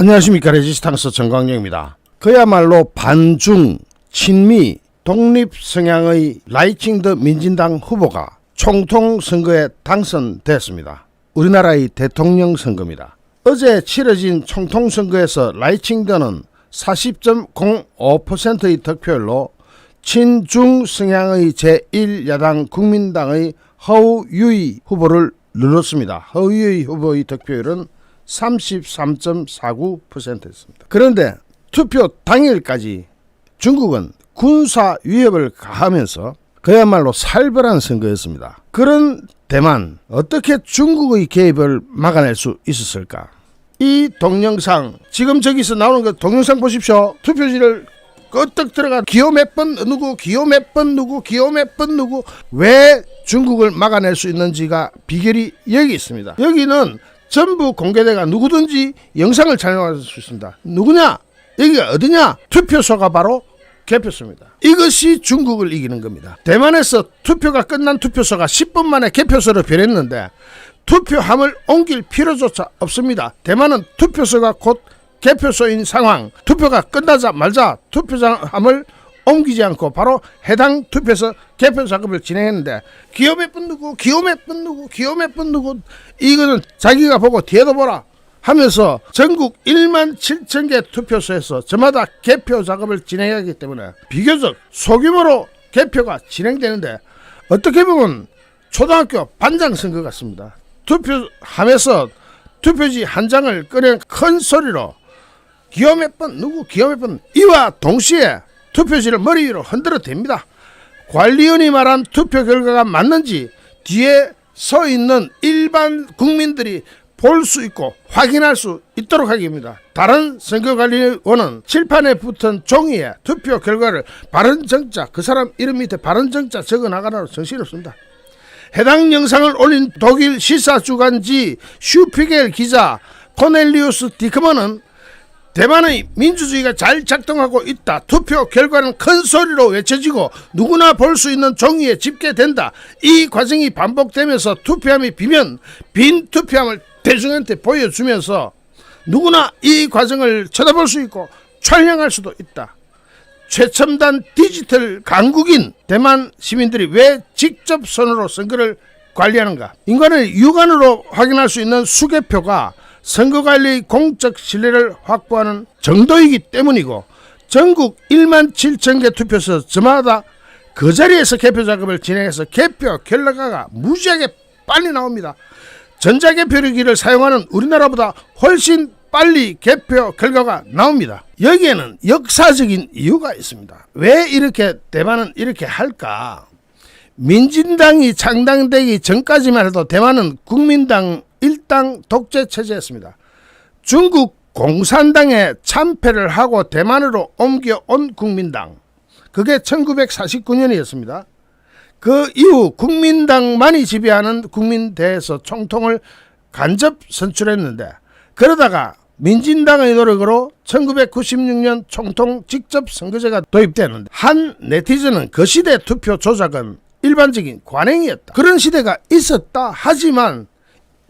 안녕하십니까. 레지스탕스 정광영입니다. 그야말로 반중, 친미, 독립 성향의 라이칭드 민진당 후보가 총통 선거에 당선됐습니다. 우리나라의 대통령 선거입니다. 어제 치러진 총통 선거에서 라이칭드는 40.05%의 득표율로 친중 성향의 제1야당 국민당의 허우유이 후보를 눌렀습니다. 허우유이 후보의 득표율은 33.49%였습니다. 그런데 투표 당일까지 중국은 군사 위협을 가하면서 그야말로 살벌한 선거였습니다. 그런 대만, 어떻게 중국의 개입을 막아낼 수 있었을까? 이 동영상, 지금 저기서 나오는 그 동영상 보십시오. 투표지를 끄떡 들어가 기호 몇 번 누구, 기호 몇 번 누구, 기호 몇 번 누구. 왜 중국을 막아낼 수 있는지가 비결이 여기 있습니다. 여기는 전부 공개돼가 누구든지 영상을 촬영할 수 있습니다. 누구냐? 여기가 어디냐? 투표소가 바로 개표소입니다. 이것이 중국을 이기는 겁니다. 대만에서 투표가 끝난 투표소가 10분 만에 개표소로 변했는데 투표함을 옮길 필요조차 없습니다. 대만은 투표소가 곧 개표소인 상황, 투표가 끝나자마자 투표함을 옮기지 않고 바로 해당 투표소 개표 작업을 진행했는데 기호 몇 분 누구, 기호 몇 분 누구, 기호 몇 분 누구, 이거는 자기가 보고 뒤에도 보라 하면서 전국 1만 7천 개 투표소에서 저마다 개표 작업을 진행하기 때문에 비교적 소규모로 개표가 진행되는데 어떻게 보면 초등학교 반장 선거 같습니다. 투표함에서 투표지 한 장을 꺼내 큰 소리로 기호 몇 번 누구, 기호 몇 번, 이와 동시에 투표지를 머리 위로 흔들어 댑니다. 관리원이 말한 투표 결과가 맞는지 뒤에 서 있는 일반 국민들이 볼 수 있고 확인할 수 있도록 하기 입니다. 다른 선거관리원은 칠판에 붙은 종이에 투표 결과를 바른정자, 그 사람 이름 밑에 바른정자 적어 나가라고 정신없습니다. 해당 영상을 올린 독일 시사주간지 슈피겔 기자 코넬리우스 디크먼은 대만의 민주주의가 잘 작동하고 있다. 투표 결과는 큰 소리로 외쳐지고 누구나 볼 수 있는 종이에 집계된다. 이 과정이 반복되면서 투표함이 비면 빈 투표함을 대중한테 보여주면서 누구나 이 과정을 쳐다볼 수 있고 촬영할 수도 있다. 최첨단 디지털 강국인 대만 시민들이 왜 직접 손으로 선거를 관리하는가? 인간을 육안으로 확인할 수 있는 수개표가 선거관리의 공적 신뢰를 확보하는 정도이기 때문이고 전국 1만 7천 개 투표소 저마다 그 자리에서 개표 작업을 진행해서 개표 결과가 무지하게 빨리 나옵니다. 전자개표기를 사용하는 우리나라보다 훨씬 빨리 개표 결과가 나옵니다. 여기에는 역사적인 이유가 있습니다. 왜 이렇게 대만은 이렇게 할까? 민진당이 창당되기 전까지만 해도 대만은 국민당 일당 독재 체제였습니다. 중국 공산당에 참패를 하고 대만으로 옮겨온 국민당, 그게 1949년이었습니다. 그 이후 국민당만이 지배하는 국민대에서 총통을 간접 선출했는데 그러다가 민진당의 노력으로 1996년 총통 직접 선거제가 도입되는데 한 네티즌은 그 시대 투표 조작은 일반적인 관행이었다. 그런 시대가 있었다. 하지만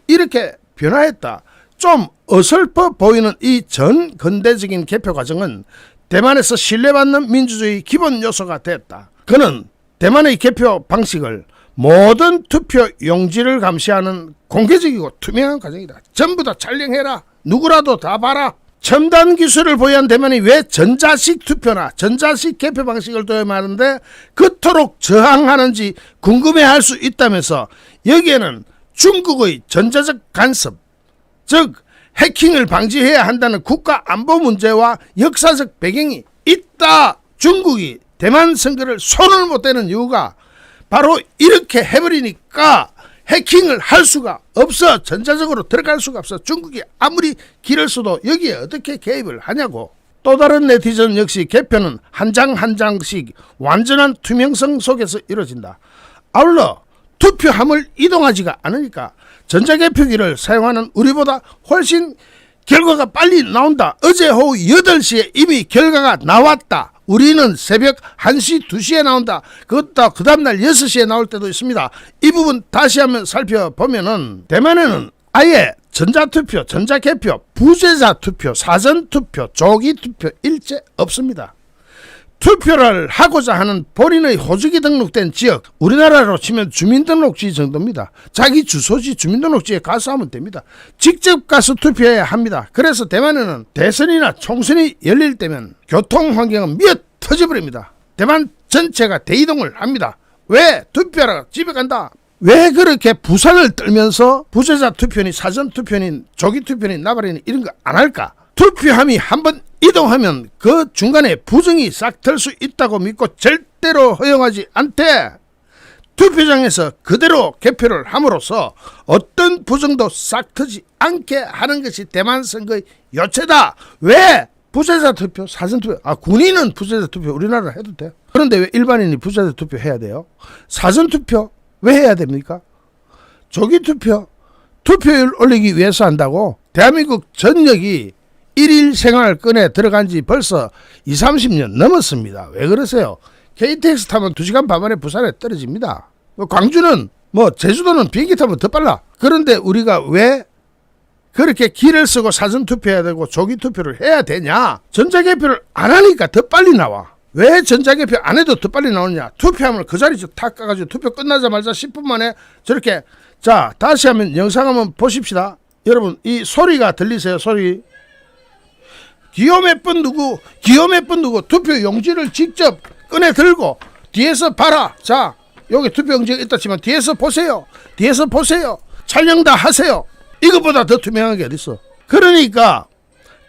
이렇게 변화했다. 좀 어설퍼 보이는 이 전 근대적인 개표 과정은 대만에서 신뢰받는 민주주의 기본 요소가 됐다. 그는 대만의 개표 방식을 모든 투표 용지를 감시하는 공개적이고 투명한 과정이다. 전부 다 촬영해라. 누구라도 다 봐라. 첨단 기술을 보유한 대만이 왜 전자식 투표나 전자식 개표 방식을 도입하는데 그토록 저항하는지 궁금해할 수 있다면서 여기에는 중국의 전자적 간섭, 즉 해킹을 방지해야 한다는 국가 안보 문제와 역사적 배경이 있다. 중국이 대만 선거를 손을 못 대는 이유가 바로 이렇게 해버리니까 해킹을 할 수가 없어. 전자적으로 들어갈 수가 없어. 중국이 아무리 길을 써도 여기에 어떻게 개입을 하냐고. 또 다른 네티즌 역시 개표는 한 장 한 장씩 완전한 투명성 속에서 이루어진다. 아울러 투표함을 이동하지가 않으니까 전자개표기를 사용하는 우리보다 훨씬 결과가 빨리 나온다. 어제 오후 8시에 이미 결과가 나왔다. 우리는 새벽 1시, 2시에 나온다. 그것도 그 다음날 6시에 나올 때도 있습니다. 이 부분 다시 한번 살펴보면은 대만에는 아예 전자투표, 전자개표, 부재자투표, 사전투표, 조기투표 일체 없습니다. 투표를 하고자 하는 본인의 호적이 등록된 지역, 우리나라로 치면 주민등록지 정도입니다. 자기 주소지 주민등록지에 가서 하면 됩니다. 직접 가서 투표해야 합니다. 그래서 대만에는 대선이나 총선이 열릴 때면 교통환경은 미어 터져버립니다. 대만 전체가 대이동을 합니다. 왜? 투표하러 집에 간다. 왜 그렇게 부산을 떨면서 부재자 투표니 사전투표니 조기투표니 나발이니 이런 거 안 할까? 투표함이 한번 이동하면 그 중간에 부정이 싹 들 수 있다고 믿고 절대로 허용하지 않되 투표장에서 그대로 개표를 함으로써 어떤 부정도 싹 트지 않게 하는 것이 대만 선거의 요체다. 왜? 부재자 투표, 사전투표. 군인은 부재자 투표 우리나라 해도 돼요. 그런데 왜 일반인이 부재자 투표 해야 돼요? 사전투표 왜 해야 됩니까? 조기투표, 투표율 올리기 위해서 한다고 대한민국 전역이 일일 생활권에 들어간 지 벌써 20-30년 넘었습니다. 왜 그러세요? KTX 타면 2시간 반 만에 부산에 떨어집니다. 광주는 제주도는 비행기 타면 더 빨라. 그런데 우리가 왜 그렇게 길을 쓰고 사전투표해야 되고 조기투표를 해야 되냐? 전자개표를 안 하니까 더 빨리 나와. 왜 전자개표 안 해도 더 빨리 나오느냐? 투표함을 그 자리에서 탁 까가지고 투표 끝나자마자 10분 만에 저렇게. 자, 다시 한번 영상 한번 보십시다. 여러분 이 소리가 들리세요? 소리. 기호 몇 번 누구, 기호 몇 번 누구 투표 용지를 직접 꺼내 들고 뒤에서 봐라. 자, 여기 투표 용지가 있다 치면 뒤에서 보세요. 뒤에서 보세요. 촬영 다 하세요. 이것보다 더 투명한 게 어딨어. 그러니까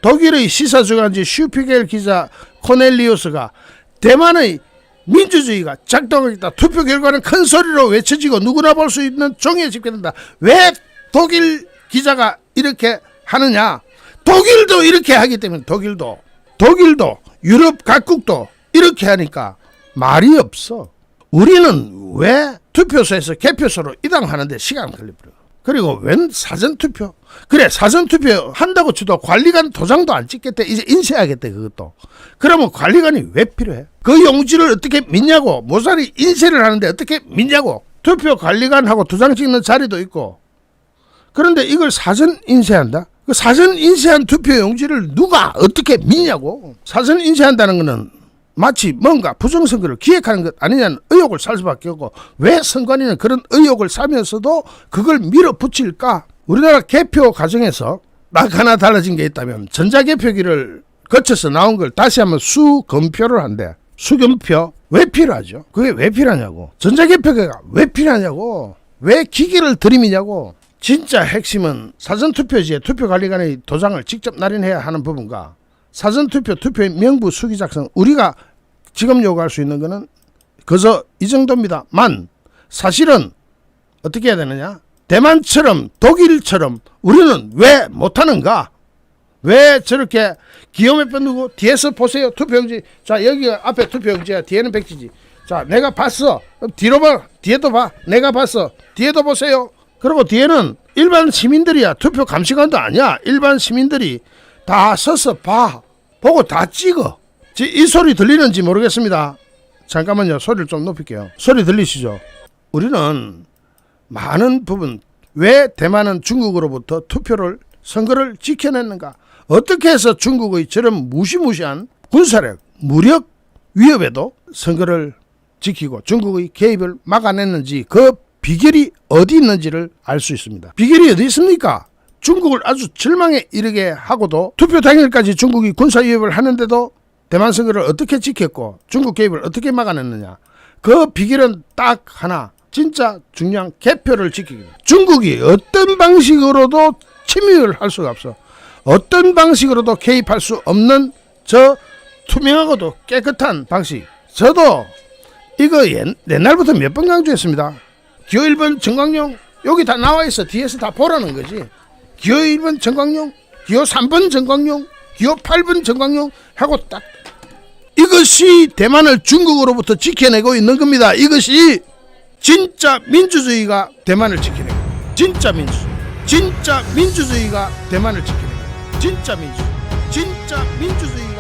독일의 시사주간지 슈피겔 기자 코넬리우스가 대만의 민주주의가 작동하겠다. 투표 결과는 큰 소리로 외쳐지고 누구나 볼 수 있는 종이에 집계된다. 왜 독일 기자가 이렇게 하느냐? 독일도 이렇게 하기 때문에 독일도 유럽 각국도 이렇게 하니까 말이 없어. 우리는 왜 투표소에서 개표소로 이동하는데 시간 걸려버려. 그리고 웬 사전투표? 그래, 사전투표 한다고 쳐도 관리관 도장도 안 찍겠대. 이제 인쇄하겠대. 그것도. 그러면 관리관이 왜 필요해? 그 용지를 어떻게 믿냐고. 모사리 인쇄를 하는데 어떻게 믿냐고. 투표 관리관하고 도장 찍는 자리도 있고. 그런데 이걸 사전 인쇄한다? 그 사전 인쇄한 투표 용지를 누가 어떻게 믿냐고. 사전 인쇄한다는 것은 마치 뭔가 부정선거를 기획하는 것 아니냐는 의혹을 살 수밖에 없고, 왜 선관위는 그런 의혹을 사면서도 그걸 밀어붙일까? 우리나라 개표 과정에서 딱 하나 달라진 게 있다면 전자개표기를 거쳐서 나온 걸 다시 한번 수검표를 한대. 수검표 왜 필요하죠? 그게 왜 필요하냐고. 전자개표기가 왜 필요하냐고. 왜 기기를 들이미냐고. 진짜 핵심은 사전투표지에 투표관리관의 도장을 직접 날인해야 하는 부분과 사전투표 투표의 명부 수기 작성. 우리가 지금 요구할 수 있는 거는 그저 이 정도입니다. 사실은 어떻게 해야 되느냐? 대만처럼 독일처럼 우리는 왜 못하는가? 왜 저렇게 기호 몇 번 누구 뒤에서 보세요. 투표용지. 자, 여기가 앞에 투표용지야. 뒤에는 백지지. 자, 내가 봤어. 뒤로 봐. 뒤에도 봐. 내가 봤어. 뒤에도 보세요. 그리고 뒤에는 일반 시민들이야. 투표 감시관도 아니야. 일반 시민들이 다 서서 봐. 보고 다 찍어. 이 소리 들리는지 모르겠습니다. 잠깐만요. 소리를 좀 높일게요. 소리 들리시죠? 우리는 많은 부분, 왜 대만은 중국으로부터 선거를 지켜냈는가? 어떻게 해서 중국의 저런 무시무시한 군사력, 무력 위협에도 선거를 지키고 중국의 개입을 막아냈는지, 그 비결이 어디 있는지를 알 수 있습니다. 비결이 어디 있습니까? 중국을 아주 절망에 이르게 하고도 투표 당일까지 중국이 군사 위협을 하는데도 대만 선거를 어떻게 지켰고 중국 개입을 어떻게 막아냈느냐. 그 비결은 딱 하나. 진짜 중요한 개표를 지키기. 중국이 어떤 방식으로도 침입을 할 수가 없어. 어떤 방식으로도 개입할 수 없는 저 투명하고도 깨끗한 방식. 저도 이거 옛날부터 몇 번 강조했습니다. 기호 1번 정광용 여기 다 나와 있어. 뒤에서 다 보라는 거지. 기호 1번 정광용, 기호 3번 정광용, 기호 8번 정광용 하고 딱. 이것이 대만을 중국으로부터 지켜내고 있는 겁니다. 이것이 진짜 민주주의가 대만을 지켜내고, 진짜 민주주의가 대만을 지켜내고, 진짜 민주주의가